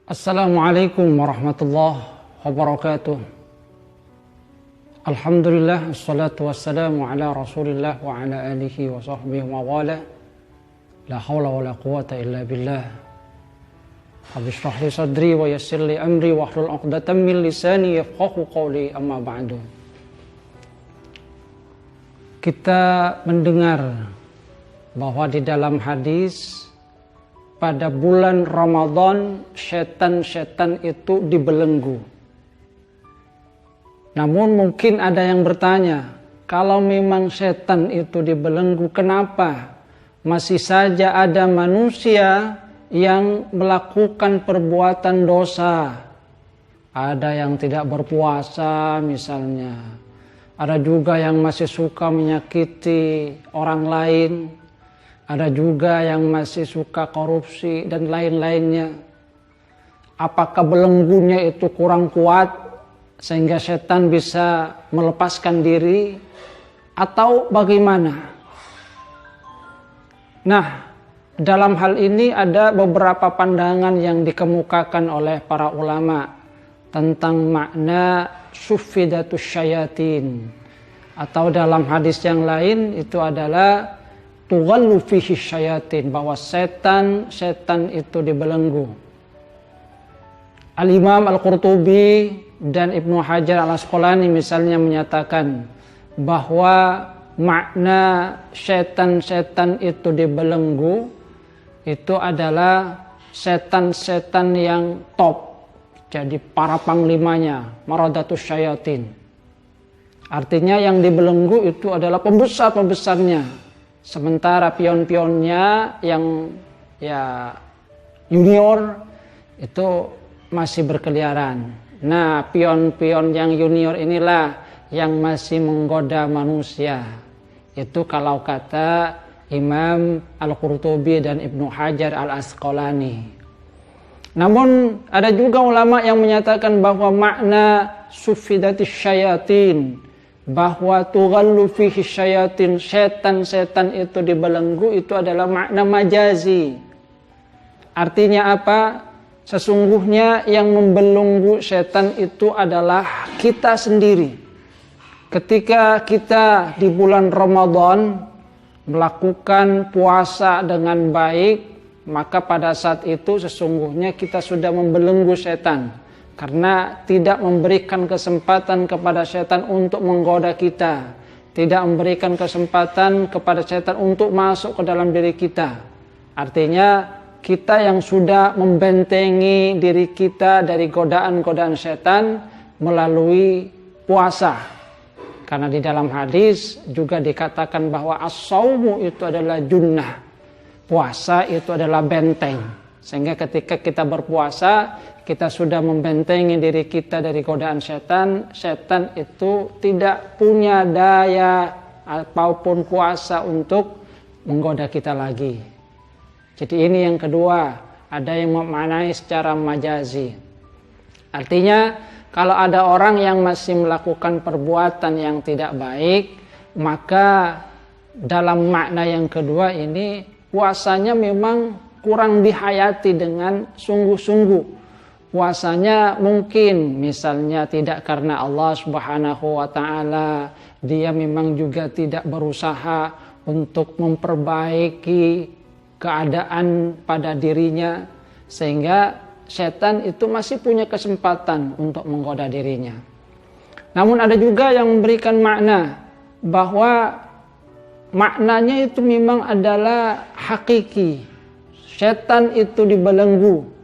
Assalamualaikum warahmatullahi wabarakatuh. Alhamdulillah, wassalatu wassalamu ala rasulillah wa ala alihi wa sahbihi wa wala. La hawla wa la quwata illa billah. Rabbi shrah li sadri wa yassir li amri wa hlul 'uqdatam min lisani yafqahu qawli, amma ba'du. Kita mendengar bahwa di dalam hadis pada bulan Ramadan setan-setan itu dibelenggu. Namun mungkin ada yang bertanya, kalau memang setan itu dibelenggu, kenapa masih saja ada manusia yang melakukan perbuatan dosa? Ada yang tidak berpuasa misalnya. Ada juga yang masih suka menyakiti orang lain. Ada juga yang masih suka korupsi dan lain-lainnya. Apakah belenggunya itu kurang kuat sehingga setan bisa melepaskan diri atau bagaimana? Nah, dalam hal ini ada beberapa pandangan yang dikemukakan oleh para ulama tentang makna suffidatus syayatin, atau dalam hadis yang lain itu adalah tughallu fihi syayatin, bahwa setan itu dibelenggu. Al-Imam Al-Qurtubi dan Ibnu Hajar Al-Asqalani misalnya menyatakan bahwa makna setan itu dibelenggu itu adalah setan-setan yang top, jadi para panglimanya, maradatus syayatin. Artinya yang dibelenggu itu adalah pembesar-pembesarnya. Sementara pion-pionnya yang junior itu masih berkeliaran. Nah, pion-pion yang junior inilah yang masih menggoda manusia. Itu kalau kata Imam Al-Qurtubi dan Ibnu Hajar Al-Asqalani. Namun ada juga ulama yang menyatakan bahwa makna suffidatis syayatin, bahwa tughallu fihi syayatin, setan-setan itu dibelenggu, itu adalah makna majazi. Artinya apa? Sesungguhnya yang membelenggu setan itu adalah kita sendiri. Ketika kita di bulan Ramadan melakukan puasa dengan baik, maka pada saat itu sesungguhnya kita sudah membelenggu setan. Karena tidak memberikan kesempatan kepada setan untuk menggoda kita. Tidak memberikan kesempatan kepada setan untuk masuk ke dalam diri kita. Artinya kita yang sudah membentengi diri kita dari godaan-godaan setan melalui puasa. Karena di dalam hadis juga dikatakan bahwa as-shaumu itu adalah junnah. Puasa itu adalah benteng. Sehingga ketika kita berpuasa, kita sudah membentengi diri kita dari godaan setan. Setan itu tidak punya daya apapun kuasa untuk menggoda kita lagi. Jadi ini yang kedua, ada yang memaknai secara majazi. Artinya kalau ada orang yang masih melakukan perbuatan yang tidak baik, maka dalam makna yang kedua ini puasanya memang kurang dihayati dengan sungguh-sungguh. Puasanya mungkin misalnya tidak karena Allah Subhanahu wa ta'ala, dia memang juga tidak berusaha untuk memperbaiki keadaan pada dirinya, sehingga setan itu masih punya kesempatan untuk menggoda dirinya. Namun ada juga yang memberikan makna bahwa maknanya itu memang adalah hakiki. Setan itu dibelenggu.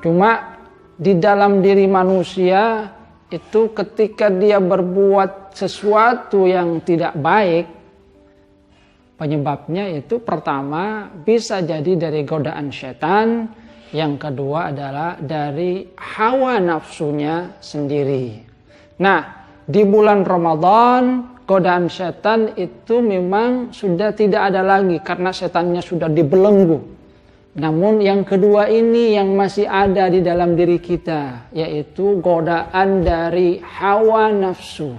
Cuma di dalam diri manusia itu ketika dia berbuat sesuatu yang tidak baik, penyebabnya itu pertama bisa jadi dari godaan setan, yang kedua adalah dari hawa nafsunya sendiri. Nah, di bulan Ramadan godaan setan itu memang sudah tidak ada lagi karena setannya sudah dibelenggu. Namun yang kedua ini yang masih ada di dalam diri kita, yaitu godaan dari hawa nafsu.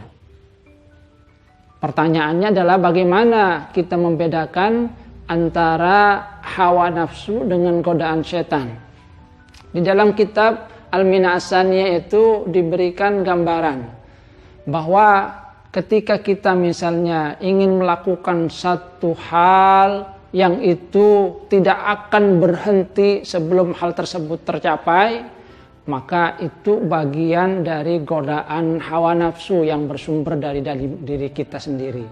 Pertanyaannya adalah bagaimana kita membedakan antara hawa nafsu dengan godaan setan. Di dalam kitab Al-Minah As-Saniyah itu diberikan gambaran bahwa ketika kita misalnya ingin melakukan satu hal yang itu tidak akan berhenti sebelum hal tersebut tercapai, maka itu bagian dari godaan hawa nafsu yang bersumber dari diri kita sendiri.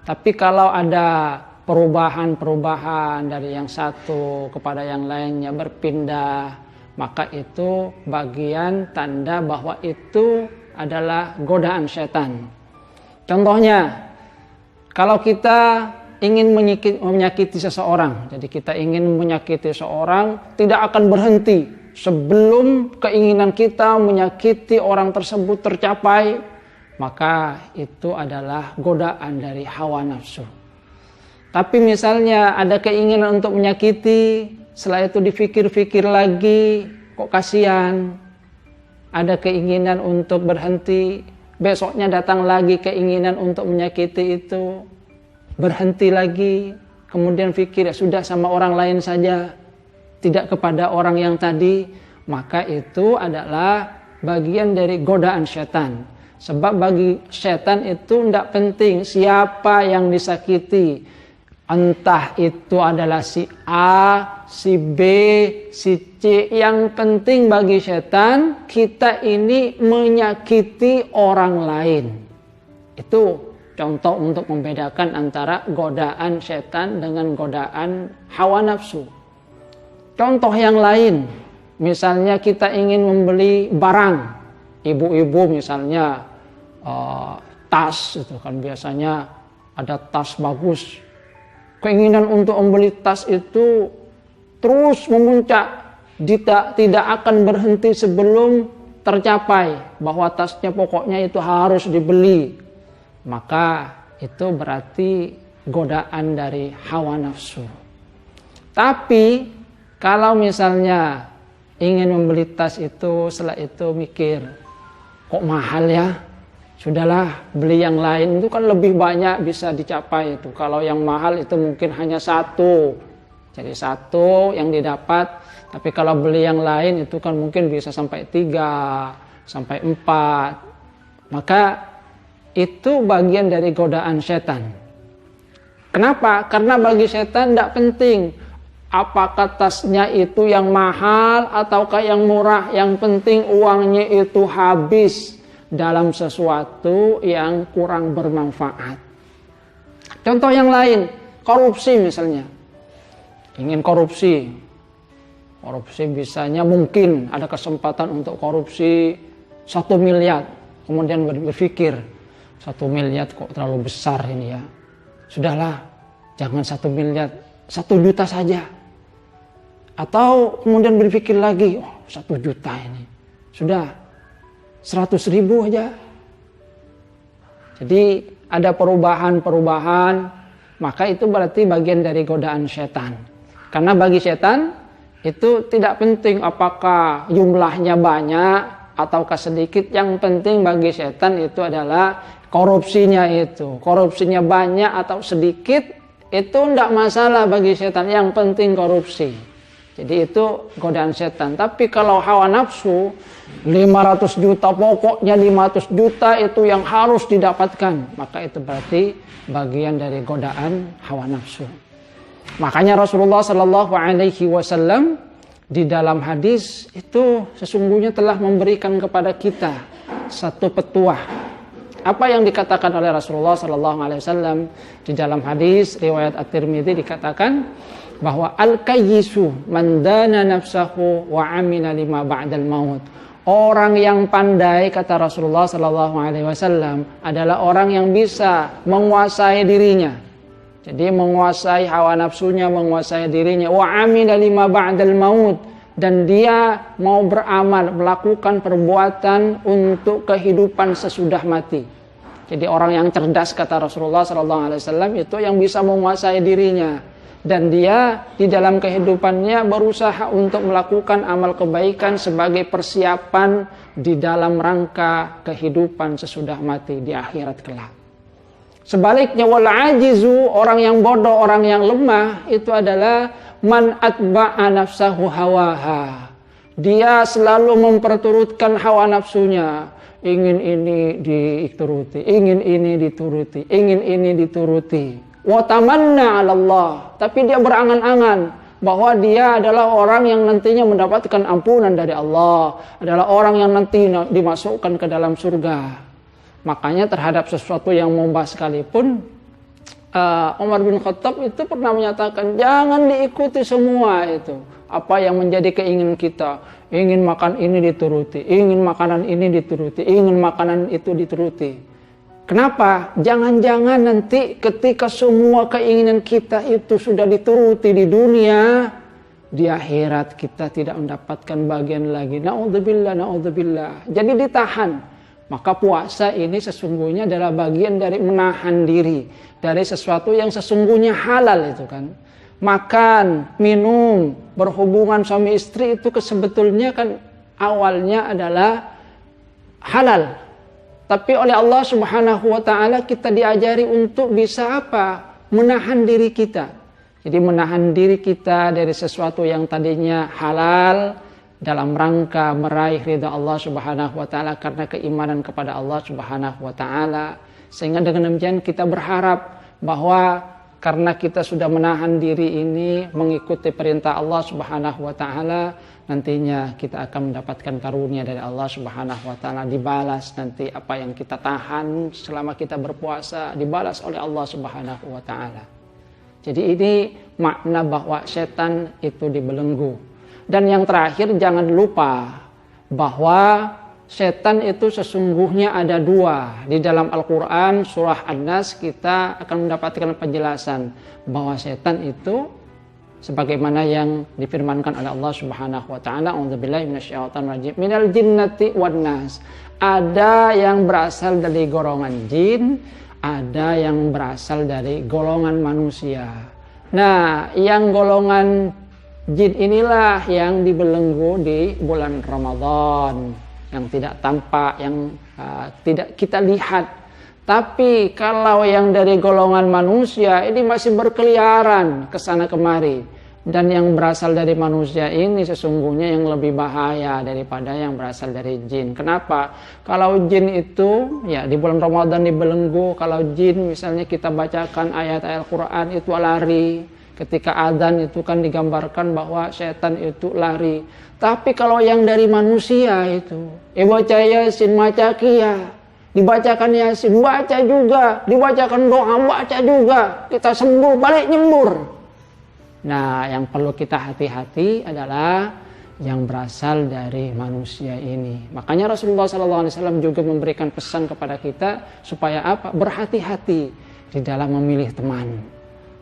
Tapi kalau ada perubahan-perubahan dari yang satu kepada yang lainnya berpindah, maka itu bagian tanda bahwa itu adalah godaan setan. Contohnya, kalau kita ingin menyakiti seseorang, jadi kita ingin menyakiti seseorang, tidak akan berhenti sebelum keinginan kita menyakiti orang tersebut tercapai, maka itu adalah godaan dari hawa nafsu. Tapi misalnya ada keinginan untuk menyakiti, setelah itu dipikir-pikir lagi, kok kasihan. Ada keinginan untuk berhenti, besoknya datang lagi keinginan untuk menyakiti itu, berhenti lagi, kemudian pikir ya sudah sama orang lain saja, tidak kepada orang yang tadi, maka itu adalah bagian dari godaan setan. Sebab bagi setan itu tidak penting siapa yang disakiti, entah itu adalah si A, si B, si C. Yang penting bagi setan, kita ini menyakiti orang lain. Itu contoh untuk membedakan antara godaan setan dengan godaan hawa nafsu. Contoh yang lain, misalnya kita ingin membeli barang, ibu-ibu misalnya tas, itu kan biasanya ada tas bagus. Keinginan untuk membeli tas itu terus memuncak, tidak akan berhenti sebelum tercapai bahwa tasnya pokoknya itu harus dibeli. Maka itu berarti godaan dari hawa nafsu. Tapi kalau misalnya ingin membeli tas itu, setelah itu mikir, kok mahal ya? Sudahlah, beli yang lain itu kan lebih banyak bisa dicapai itu. Kalau yang mahal itu mungkin hanya satu, jadi satu yang didapat. Tapi kalau beli yang lain itu kan mungkin bisa sampai 3, sampai 4. Maka itu bagian dari godaan setan. Kenapa? Karena bagi setan tidak penting apakah tasnya itu yang mahal ataukah yang murah. Yang penting uangnya itu habis dalam sesuatu yang kurang bermanfaat. Contoh yang lain, korupsi misalnya. Ingin korupsi bisanya mungkin ada kesempatan untuk korupsi 1 miliar. Kemudian berpikir 1 miliar kok terlalu besar ini ya. Sudahlah, jangan 1 miliar, 1 juta saja. Atau kemudian berpikir lagi, 1 juta ini. Sudah 100.000 aja. Jadi ada perubahan, maka itu berarti bagian dari godaan setan. Karena bagi setan itu tidak penting apakah jumlahnya banyak ataukah sedikit. Yang penting bagi setan itu adalah korupsinya itu. Korupsinya banyak atau sedikit itu tidak masalah bagi setan. Yang penting korupsi. Jadi itu godaan setan. Tapi kalau hawa nafsu, 500 juta pokoknya 500 juta itu yang harus didapatkan, maka itu berarti bagian dari godaan hawa nafsu. Makanya Rasulullah SAW di dalam hadis itu sesungguhnya telah memberikan kepada kita satu petuah. Apa yang dikatakan oleh Rasulullah SAW di dalam hadis riwayat At-Tirmidzi dikatakan bahwa al-kayyisu man dana nafsahu wa amila lima ba'dal maut. Orang yang pandai, kata Rasulullah SAW, adalah orang yang bisa menguasai dirinya. Jadi menguasai hawa nafsunya, menguasai dirinya. Wa amila lima ba'dal maut, dan dia mau beramal, melakukan perbuatan untuk kehidupan sesudah mati. Jadi orang yang cerdas, kata Rasulullah SAW, itu yang bisa menguasai dirinya. Dan dia di dalam kehidupannya berusaha untuk melakukan amal kebaikan sebagai persiapan di dalam rangka kehidupan sesudah mati di akhirat kelak. Sebaliknya wal ajizu, orang yang bodoh, orang yang lemah, itu adalah man atba'a nafsahu hawaha. Dia selalu memperturutkan hawa nafsunya. Ingin ini dituruti, ingin ini dituruti, ingin ini dituruti. Wa tamanna 'ala Allah. Tapi dia berangan-angan bahwa dia adalah orang yang nantinya mendapatkan ampunan dari Allah, adalah orang yang nanti dimasukkan ke dalam surga. Makanya terhadap sesuatu yang mubah sekalipun, Umar bin Khattab itu pernah menyatakan, jangan diikuti semua itu. Apa yang menjadi keinginan kita, ingin makan ini dituruti, ingin makanan ini dituruti, ingin makanan itu dituruti. Kenapa? Jangan-jangan nanti ketika semua keinginan kita itu sudah dituruti di dunia, di akhirat kita tidak mendapatkan bagian lagi. Na'udzubillah, na'udzubillah. Jadi ditahan. Maka puasa ini sesungguhnya adalah bagian dari menahan diri dari sesuatu yang sesungguhnya halal itu kan. Makan, minum, berhubungan suami istri itu sebetulnya kan awalnya adalah halal. Tapi oleh Allah Subhanahu wa taala kita diajari untuk bisa apa? Menahan diri kita. Jadi menahan diri kita dari sesuatu yang tadinya halal dalam rangka meraih ridha Allah Subhanahu wa taala karena keimanan kepada Allah Subhanahu wa taala. Sehingga dengan demikian kita berharap bahwa karena kita sudah menahan diri ini mengikuti perintah Allah Subhanahu wa taala, nantinya kita akan mendapatkan karunia dari Allah Subhanahu wa taala, dibalas nanti apa yang kita tahan selama kita berpuasa dibalas oleh Allah Subhanahu wa taala. Jadi ini makna bahwa setan itu dibelenggu. Dan yang terakhir jangan lupa bahwa setan itu sesungguhnya ada dua. Di dalam Al-Quran surah An-Nas kita akan mendapatkan penjelasan bahwa setan itu sebagaimana yang difirmankan oleh Allah Subhanahu wa taala, a'udzubillahi minasyaitonir rajim, minal jinnati wan nas. Ada yang berasal dari golongan jin, ada yang berasal dari golongan manusia. Nah, yang golongan jin inilah yang dibelenggu di bulan Ramadan, yang tidak tampak, yang tidak kita lihat. Tapi kalau yang dari golongan manusia ini masih berkeliaran ke sana kemari. Dan yang berasal dari manusia ini sesungguhnya yang lebih bahaya daripada yang berasal dari jin. Kenapa? Kalau jin itu ya di bulan Ramadan dibelenggu. Kalau jin misalnya kita bacakan ayat-ayat Al-Quran itu lari. Ketika adzan itu kan digambarkan bahwa setan itu lari. Tapi kalau yang dari manusia itu, baca Yasin, baca Qiyah, dibacakan Yasin, baca juga, dibacakan doa, baca juga, kita sembuh, balik nyembur. Nah, yang perlu kita hati-hati adalah yang berasal dari manusia ini. Makanya Rasulullah SAW juga memberikan pesan kepada kita supaya apa? Berhati-hati di dalam memilih teman.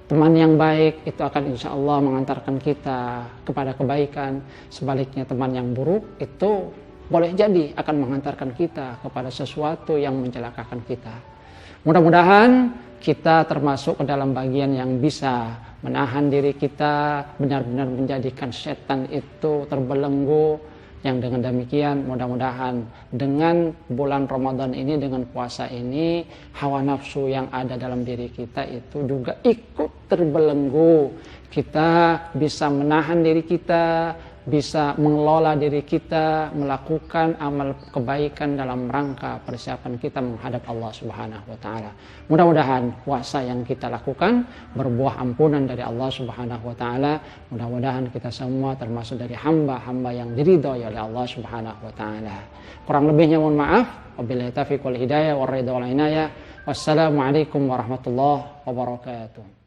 Teman yang baik itu akan insya Allah mengantarkan kita kepada kebaikan. Sebaliknya teman yang buruk itu boleh jadi akan mengantarkan kita kepada sesuatu yang mencelakakan kita. Mudah-mudahan kita termasuk ke dalam bagian yang bisa menahan diri kita, benar-benar menjadikan setan itu terbelenggu. Yang dengan demikian mudah-mudahan dengan bulan Ramadan ini, dengan puasa ini, hawa nafsu yang ada dalam diri kita itu juga ikut terbelenggu. Kita bisa menahan diri kita, bisa mengelola diri kita, melakukan amal kebaikan dalam rangka persiapan kita menghadap Allah Subhanahu wa taala. Mudah-mudahan puasa yang kita lakukan berbuah ampunan dari Allah Subhanahu wa taala. Mudah-mudahan kita semua termasuk dari hamba-hamba yang diridhoi oleh Allah Subhanahu wa taala. Kurang lebihnya mohon maaf. Wabillahi taufiq wal hidayah war ridha wal inayah. Wassalamualaikum warahmatullahi wabarakatuh.